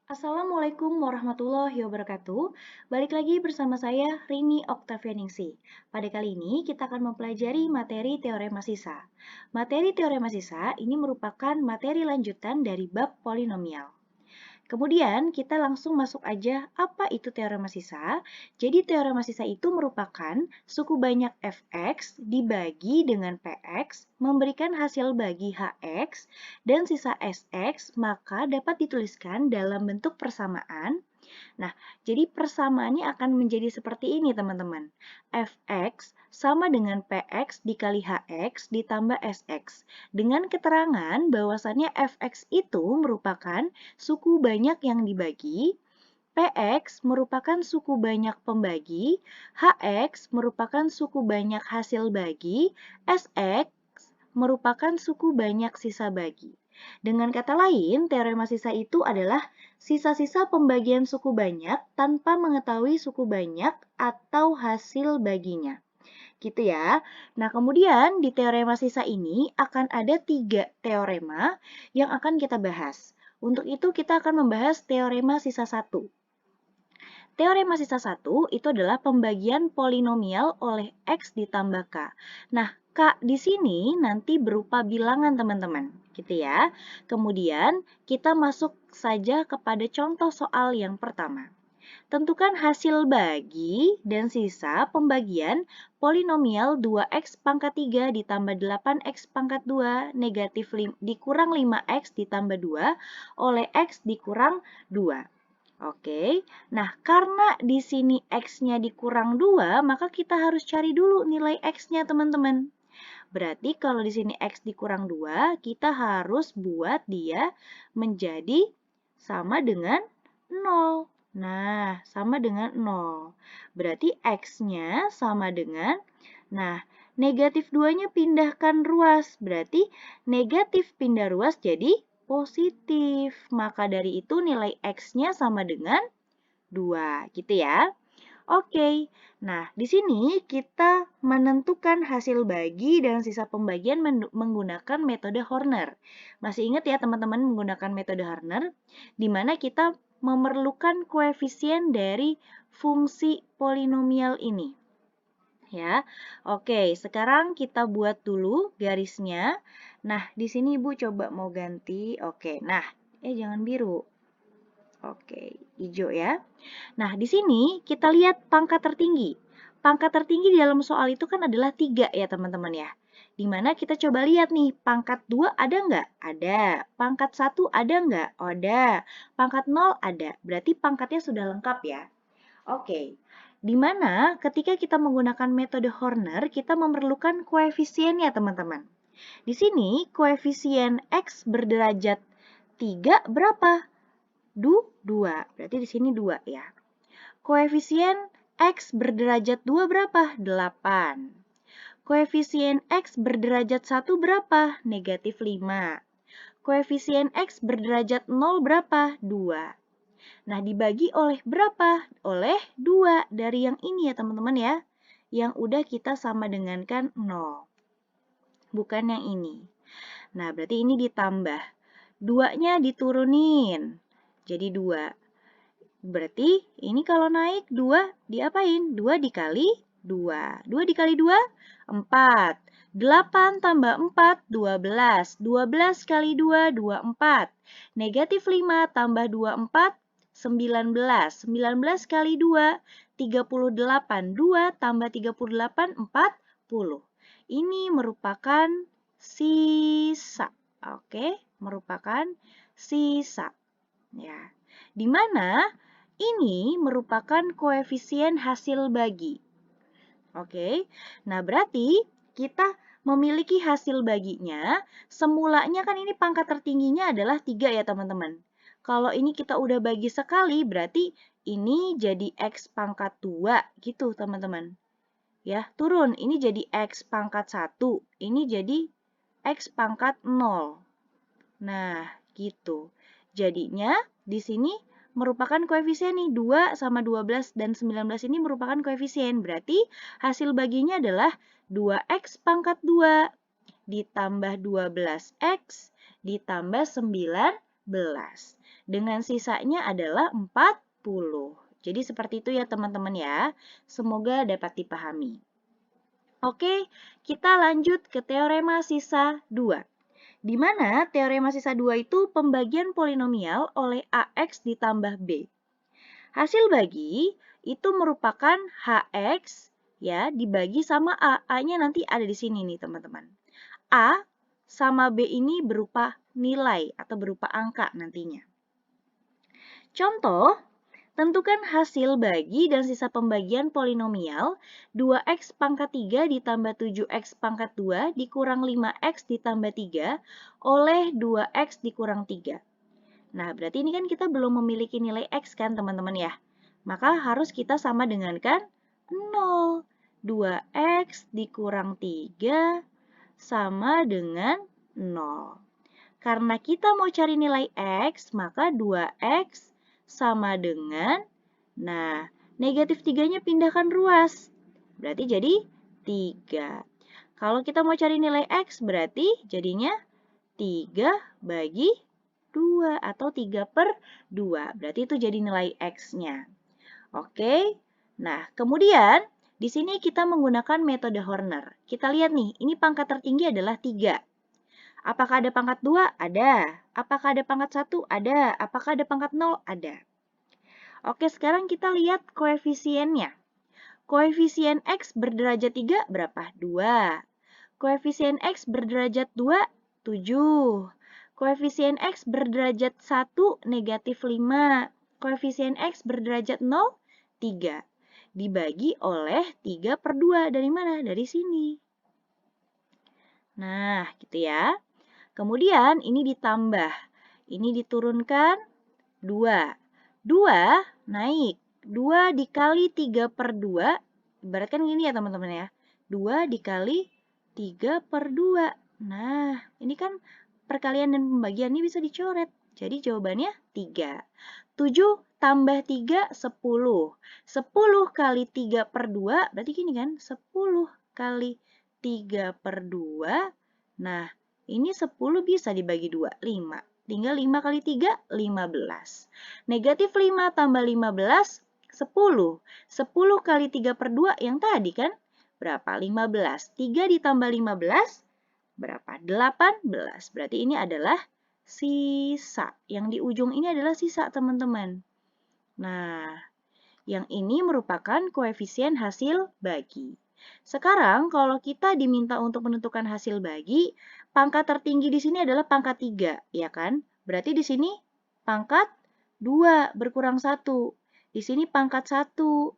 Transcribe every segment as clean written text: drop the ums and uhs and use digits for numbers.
Assalamualaikum warahmatullahi wabarakatuh. Balik lagi bersama saya Rini Oktavianingsih. Pada kali ini kita akan mempelajari materi teorema sisa. Materi teorema sisa ini merupakan materi lanjutan dari bab polinomial. Kemudian kita langsung masuk aja apa itu teorema sisa. Jadi teorema sisa itu merupakan suku banyak fx dibagi dengan px memberikan hasil bagi hx dan sisa sx maka dapat dituliskan dalam bentuk persamaan. Nah, jadi persamaannya akan menjadi seperti ini teman-teman. Fx sama dengan Px dikali Hx ditambah Sx. Dengan keterangan bahwasannya Fx itu merupakan suku banyak yang dibagi, Px merupakan suku banyak pembagi, Hx merupakan suku banyak hasil bagi, Sx merupakan suku banyak sisa bagi. Dengan kata lain, teorema sisa itu adalah sisa-sisa pembagian suku banyak tanpa mengetahui suku banyak atau hasil baginya. Gitu ya. Nah, kemudian di teorema sisa ini akan ada 3 teorema yang akan kita bahas. Untuk itu kita akan membahas teorema sisa 1. Teorema sisa 1 itu adalah pembagian polinomial oleh X ditambah K. Nah, K di sini nanti berupa bilangan teman-teman, gitu ya. Kemudian kita masuk saja kepada contoh soal yang pertama. Tentukan hasil bagi dan sisa pembagian polinomial 2x pangkat 3 ditambah 8x pangkat 2 negatif dikurang 5x ditambah 2 oleh x dikurang 2. Oke, nah karena di sini x-nya dikurang 2, maka kita harus cari dulu nilai x-nya teman-teman. Berarti kalau di sini x dikurang 2, kita harus buat dia menjadi sama dengan 0. Nah, sama dengan 0. Berarti x-nya sama dengan, nah negatif 2-nya pindahkan ruas. Berarti negatif pindah ruas jadi positif. Maka dari itu nilai X-nya sama dengan 2, gitu ya. Oke, nah di sini kita menentukan hasil bagi dan sisa pembagian menggunakan metode Horner. Masih ingat ya teman-teman menggunakan metode Horner, di mana kita memerlukan koefisien dari fungsi polinomial ini. Ya, oke, sekarang kita buat dulu garisnya. Nah, di sini Ibu coba mau ganti. Oke, nah, jangan biru. Oke, hijau ya. Nah, di sini kita lihat pangkat tertinggi. Pangkat tertinggi di dalam soal itu kan adalah 3 ya teman-teman ya. Dimana kita coba lihat nih, pangkat 2 ada nggak? Ada. Pangkat 1 ada nggak? Ada. Pangkat 0 ada. Berarti pangkatnya sudah lengkap ya. Oke, di mana ketika kita menggunakan metode Horner, kita memerlukan koefisiennya teman-teman. Di sini koefisien X berderajat 3 berapa? 2. Berarti di sini 2 ya. Koefisien X berderajat 2 berapa? 8. Koefisien X berderajat 1 berapa? Negatif 5. Koefisien X berderajat 0 berapa? 2. Nah, dibagi oleh berapa? Oleh 2 dari yang ini ya teman-teman ya. Yang udah kita sama dengankan 0. Bukan yang ini. Nah, berarti ini ditambah. 2-nya diturunin. Jadi 2. Berarti ini kalau naik 2 diapain? 2 dikali 2. 2 dikali 2? 4. 8 tambah 4, 12. 12 kali 2, 24. Negatif 5 tambah 24, 19. 19 kali 2, 38. 2 tambah 38, 40. Ini merupakan sisa. Oke, merupakan sisa. Ya. Di mana ini merupakan koefisien hasil bagi. Oke, nah berarti kita memiliki hasil baginya, semulanya kan ini pangkat tertingginya adalah 3 ya teman-teman. Kalau ini kita udah bagi sekali, berarti ini jadi X pangkat 2 gitu teman-teman. Ya, turun, ini jadi X pangkat 1, ini jadi X pangkat 0. Nah, gitu. Jadinya di sini merupakan koefisien nih 2 sama 12 dan 19 ini merupakan koefisien. Berarti hasil baginya adalah 2x pangkat 2 ditambah 12x ditambah 19. dengan sisanya adalah 40. Jadi seperti itu ya teman-teman ya. Semoga dapat dipahami. Oke, kita lanjut ke teorema sisa 2. Di mana teorema sisa 2 itu pembagian polinomial oleh AX ditambah B. Hasil bagi itu merupakan HX ya dibagi sama A. A-nya nanti ada di sini nih teman-teman. A sama B ini berupa nilai atau berupa angka nantinya. Contoh, tentukan hasil bagi dan sisa pembagian polinomial 2x pangkat 3 ditambah 7x pangkat 2 dikurang 5x ditambah 3 oleh 2x dikurang 3. Nah, berarti ini kan kita belum memiliki nilai x kan teman-teman ya. Maka harus kita sama dengankan 0. 2x dikurang 3 sama dengan 0. Karena kita mau cari nilai x, maka 2x sama dengan, nah, negatif 3-nya pindahkan ruas. Berarti jadi 3. Kalau kita mau cari nilai x, berarti jadinya 3 bagi 2 atau 3 per 2. Berarti itu jadi nilai x-nya. Oke. Nah, kemudian di sini kita menggunakan metode Horner. Kita lihat nih, ini pangkat tertinggi adalah 3. Apakah ada pangkat 2? Ada. Apakah ada pangkat 1? Ada. Apakah ada pangkat 0? Ada. Oke, sekarang kita lihat koefisiennya. Koefisien x berderajat 3 berapa? 2. Koefisien x berderajat 2, 7. Koefisien x berderajat 1, negatif 5. Koefisien x berderajat 0, 3. Dibagi oleh 3 per 2. Dari mana? Dari sini. Nah, gitu ya. Kemudian ini ditambah. Ini diturunkan 2. 2 naik. 2 dikali 3 per 2. Ibarat kan gini ya teman-teman ya. 2 dikali 3 per 2. Nah, ini kan perkalian dan pembagian ini bisa dicoret. Jadi jawabannya 3. 7 tambah 3, 10. 10 kali 3 per 2, berarti gini kan? 10 kali 3 per 2. Nah, ini 10 bisa dibagi 2, 5. Tinggal 5 kali 3, 15. Negatif 5 tambah 15, 10. 10 kali 3 per 2 yang tadi kan? Berapa? 15. 3 ditambah 15, berapa? 18. Berarti ini adalah sisa. Yang di ujung ini adalah sisa, teman-teman. Nah, yang ini merupakan koefisien hasil bagi. Sekarang, kalau kita diminta untuk menentukan hasil bagi, pangkat tertinggi di sini adalah pangkat 3, ya kan? Berarti di sini pangkat 2 berkurang 1. Di sini pangkat 1,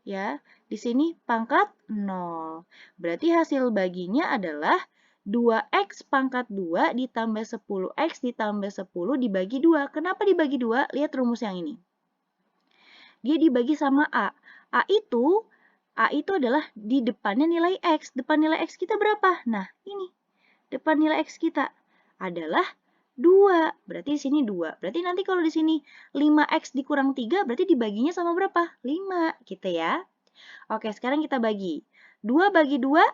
ya. Di sini pangkat 0. Berarti hasil baginya adalah 2x pangkat 2 ditambah 10x ditambah 10 dibagi 2. Kenapa dibagi 2? Lihat rumus yang ini. Dia dibagi sama A. A itu adalah di depannya nilai X. Depan nilai X kita berapa? Nah, ini. Depan nilai X kita adalah 2. Berarti di sini 2. Berarti nanti kalau di sini 5X dikurang 3, berarti dibaginya sama berapa? 5, gitu ya. Oke, sekarang kita bagi. 2 bagi 2,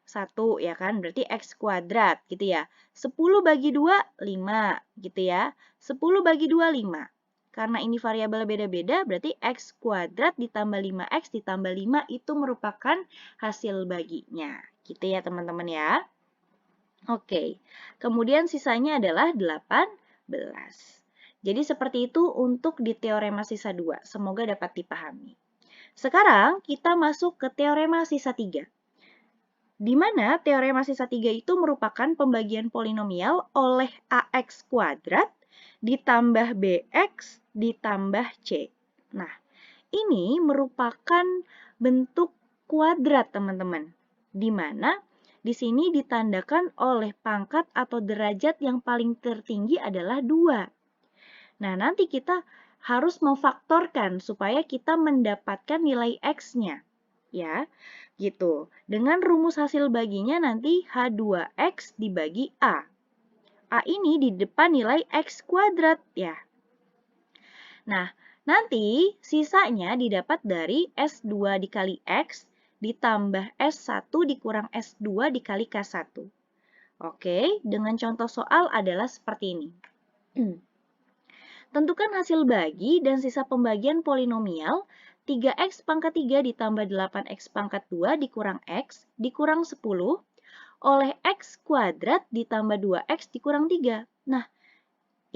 1, ya kan? Berarti X kuadrat, gitu ya. 10 bagi 2, 5, gitu ya. 10 bagi 2, 5. Karena ini variabel beda-beda, berarti X kuadrat ditambah 5X ditambah 5 itu merupakan hasil baginya. Gitu ya teman-teman ya. Oke, kemudian sisanya adalah 18. Jadi seperti itu untuk di teorema sisa 2. Semoga dapat dipahami. Sekarang kita masuk ke teorema sisa 3. Di mana teorema sisa 3 itu merupakan pembagian polinomial oleh AX kuadrat ditambah BX ditambah C. Nah, ini merupakan bentuk kuadrat, teman-teman. Di mana di sini ditandakan oleh pangkat atau derajat yang paling tertinggi adalah 2. Nah, nanti kita harus memfaktorkan supaya kita mendapatkan nilai X-nya. Ya, gitu. Dengan rumus hasil baginya nanti H2X dibagi A. A ini di depan nilai X kuadrat ya. Nah, nanti sisanya didapat dari S2 dikali X ditambah S1 dikurang S2 dikali K1. Oke, dengan contoh soal adalah seperti ini. Tentukan hasil bagi dan sisa pembagian polinomial 3x pangkat 3 ditambah 8x pangkat 2 dikurang x dikurang 10 oleh x kuadrat ditambah 2x dikurang 3. Nah,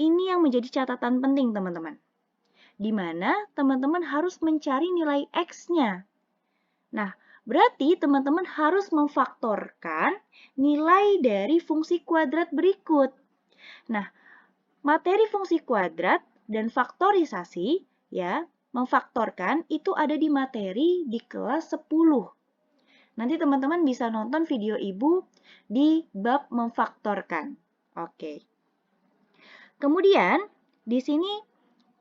ini yang menjadi catatan penting teman-teman. Di mana teman-teman harus mencari nilai x-nya. Nah, berarti teman-teman harus memfaktorkan nilai dari fungsi kuadrat berikut. Nah, materi fungsi kuadrat dan faktorisasi, ya, memfaktorkan itu ada di materi di kelas 10. Nanti teman-teman bisa nonton video Ibu di bab memfaktorkan. Oke. Kemudian di sini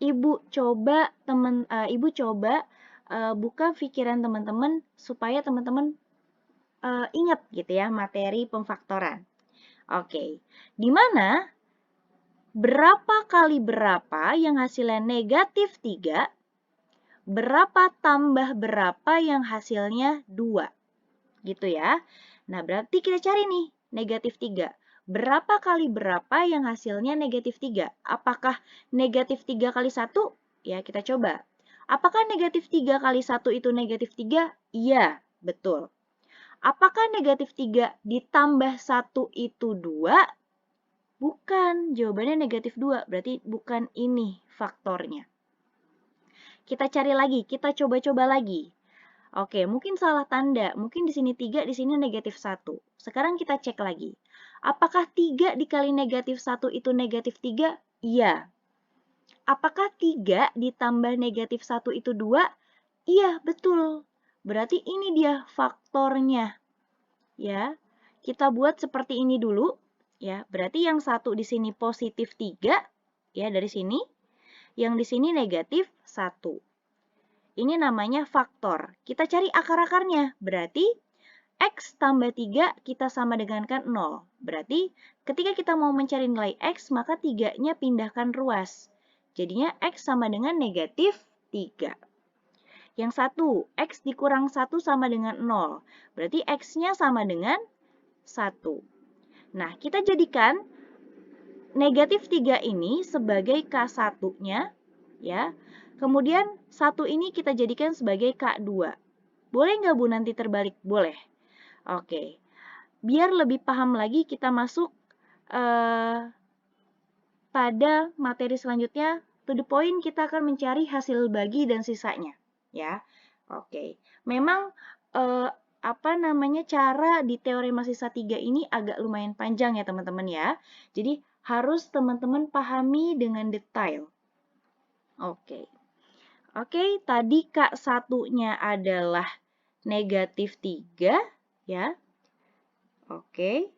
Ibu coba buka pikiran teman-teman supaya teman-teman ingat gitu ya materi pemfaktoran. Oke. Di mana berapa kali berapa yang hasilnya negatif 3, berapa tambah berapa yang hasilnya 2. Gitu ya. Nah, berarti kita cari nih negatif 3. Berapa kali berapa yang hasilnya negatif 3? Apakah negatif 3 kali 1? Ya, kita coba. Apakah negatif 3 kali 1 itu negatif 3? Iya, betul. Apakah negatif 3 ditambah 1 itu 2? Bukan, jawabannya negatif 2, berarti bukan ini faktornya. Kita cari lagi, kita coba-coba lagi. Oke, mungkin salah tanda, mungkin di sini 3, di sini negatif 1. Sekarang kita cek lagi. Apakah 3 dikali negatif 1 itu negatif 3? Iya. Apakah 3 ditambah negatif 1 itu 2? Iya, betul. Berarti ini dia faktornya. Ya, kita buat seperti ini dulu. Ya, berarti yang satu di sini positif 3, ya dari sini. Yang di sini negatif 1. Ini namanya faktor. Kita cari akar-akarnya. Berarti x tambah 3 kita sama dengan kan 0. Berarti ketika kita mau mencari nilai x, maka 3-nya pindahkan ruas. Jadinya x sama dengan negatif 3. Yang satu, x dikurang 1 sama dengan 0. Berarti x-nya sama dengan 1. Nah, kita jadikan negatif 3 ini sebagai K1-nya, ya. Kemudian 1 ini kita jadikan sebagai K2. Boleh nggak Bu nanti terbalik? Boleh. Oke. Biar lebih paham lagi, kita masuk pada materi selanjutnya. To the point, kita akan mencari hasil bagi dan sisanya, ya. Oke. Memang cara di teorema sisa 3 ini agak lumayan panjang ya teman-teman ya. Jadi harus teman-teman pahami dengan detail. Oke. Oke, tadi K1-nya adalah negatif 3 ya. Oke.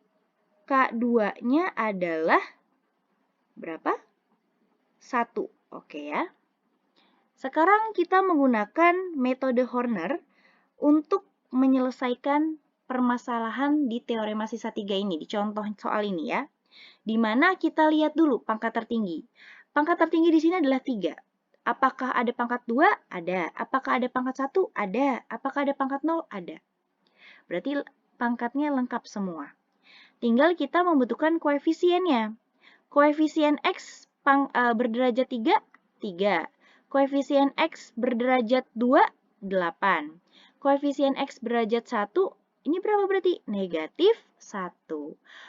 K2-nya adalah berapa? 1. Oke ya. Sekarang kita menggunakan metode Horner untuk menyelesaikan permasalahan di teorema sisa 3 ini, di contoh soal ini ya. Di mana kita lihat dulu pangkat tertinggi. Pangkat tertinggi di sini adalah 3. Apakah ada pangkat 2? Ada. Apakah ada pangkat 1? Ada. Apakah ada pangkat 0? Ada. Berarti pangkatnya lengkap semua. Tinggal kita membutuhkan koefisiennya. Koefisien X berderajat 3, 3. Koefisien X berderajat 2, 8. Koefisien X berderajat 1, ini berapa berarti? Negatif 1.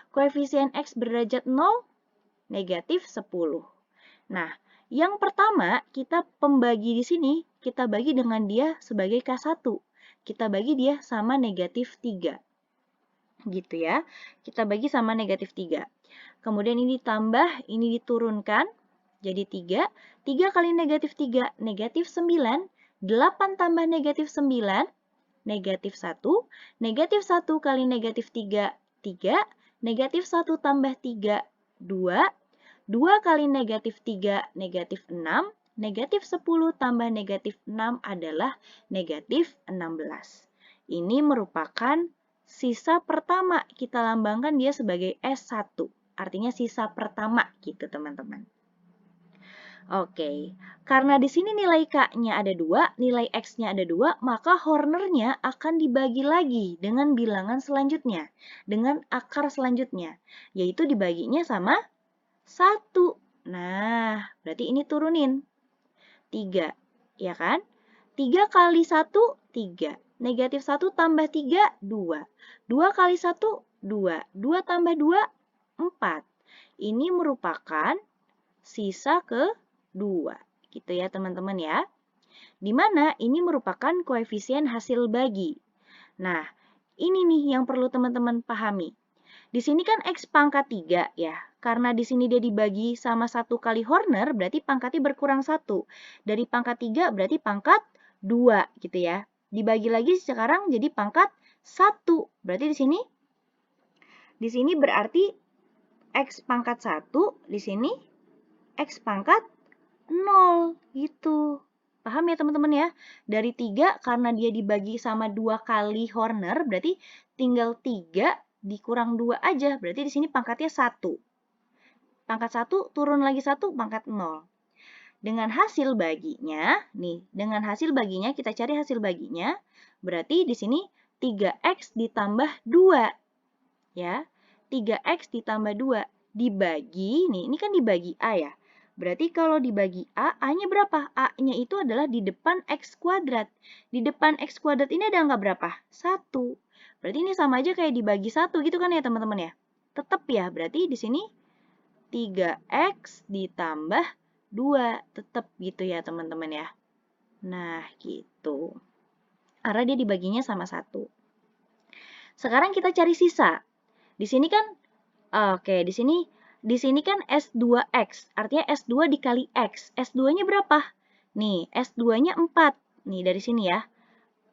Koefisien X berderajat 0, negatif 10. Nah, yang pertama kita pembagi di sini, kita bagi dengan dia sebagai K1. Kita bagi dia sama negatif 3. Gitu ya. Kita bagi sama negatif 3. Kemudian ini ditambah, ini diturunkan. Jadi 3. 3 kali negatif 3, negatif 9. 8 tambah negatif 9, negatif 1. Negatif 1 kali negatif 3, 3. Negatif 1 tambah 3, 2. 2 kali negatif 3, negatif 6. Negatif 10 tambah negatif 6 adalah negatif 16. Ini merupakan sisa pertama. Kita lambangkan dia sebagai S1. Artinya sisa pertama gitu teman-teman. Oke, karena di sini nilai K-nya ada 2, nilai X-nya ada 2, maka Hornernya akan dibagi lagi dengan bilangan selanjutnya, dengan akar selanjutnya, yaitu dibaginya sama 1. Nah, Berarti ini turunin. 3, ya kan? 3 kali 1, 3. Negatif 1 tambah 3, 2. 2 kali 1, 2. 2 tambah 2, 4. Ini merupakan sisa kedua. Gitu ya teman-teman ya. Di mana ini merupakan koefisien hasil bagi. Nah, ini nih yang perlu teman-teman pahami. Di sini kan X pangkat 3 ya. Karena di sini dia dibagi sama 1 kali Horner, berarti pangkatnya berkurang 1. Dari pangkat 3 berarti pangkat 2 gitu ya. Dibagi lagi sekarang jadi pangkat 1. Berarti di sini berarti X pangkat 1, di sini X pangkat 0 gitu. Paham ya teman-teman ya? Dari 3 karena dia dibagi sama 2 kali Horner, berarti tinggal 3 dikurang 2 aja. Berarti di sini pangkatnya 1. Pangkat 1 turun lagi 1, pangkat 0. Dengan hasil baginya, nih, dengan hasil baginya kita cari hasil baginya, berarti di sini 3x ditambah 2. Ya. 3x ditambah 2 dibagi, nih, ini kan dibagi A ya. Berarti kalau dibagi A, A-nya berapa? A-nya itu adalah di depan X kuadrat. Di depan X kuadrat ini ada angka berapa? 1. Berarti ini sama aja kayak dibagi 1 gitu kan ya teman-teman ya? Tetap ya, berarti di sini 3X ditambah 2. Tetap gitu ya teman-teman ya. Nah, gitu. Karena dia dibaginya sama 1. Sekarang kita cari sisa. Di sini kan, oke, di sini kan S2X, artinya S2 dikali X. S2-nya berapa? Nih, S2-nya 4. Nih, dari sini ya.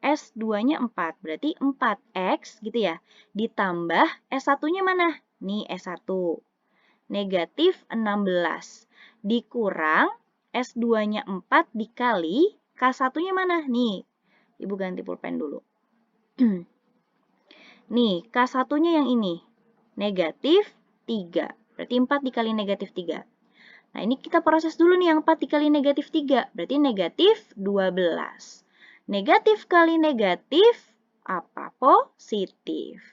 S2-nya 4, berarti 4X gitu ya. Ditambah S1-nya mana? Nih, S1. Negatif 16. Dikurang S2-nya 4 dikali K1-nya mana? Nih, Ibu ganti pulpen dulu. Nih, K1-nya yang ini. Negatif 3. Berarti 4 dikali negatif 3. Nah, ini kita proses dulu nih yang 4 dikali negatif 3. Berarti negatif 12. Negatif kali negatif, apa? Positif.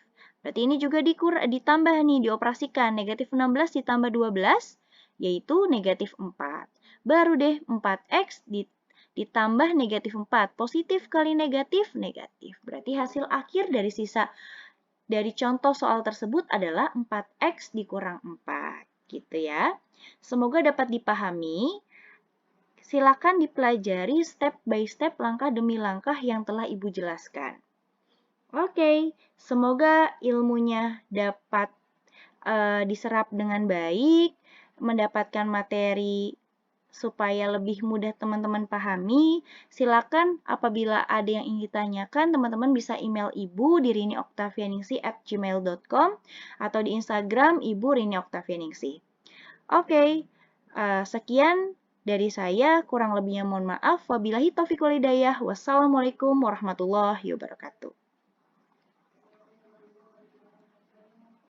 Berarti ini juga ditambah nih, dioperasikan. Negatif 16 ditambah 12, yaitu negatif 4. Baru deh 4x ditambah negatif 4. Positif kali negatif, negatif. Berarti hasil akhir dari sisa dari contoh soal tersebut adalah 4x dikurang 4, gitu ya. Semoga dapat dipahami. Silakan dipelajari step by step, langkah demi langkah yang telah Ibu jelaskan. Oke, semoga ilmunya dapat diserap dengan baik, mendapatkan materi supaya lebih mudah teman-teman pahami. Silakan apabila ada yang ingin ditanyakan, teman-teman bisa email Ibu di rinioktavianingsi@gmail.com atau di Instagram Ibu Rini Oktavianingsi. Oke, sekian dari saya, kurang lebihnya mohon maaf. Wabillahi taufiq wal hidayah. Wassalamualaikum warahmatullahi wabarakatuh.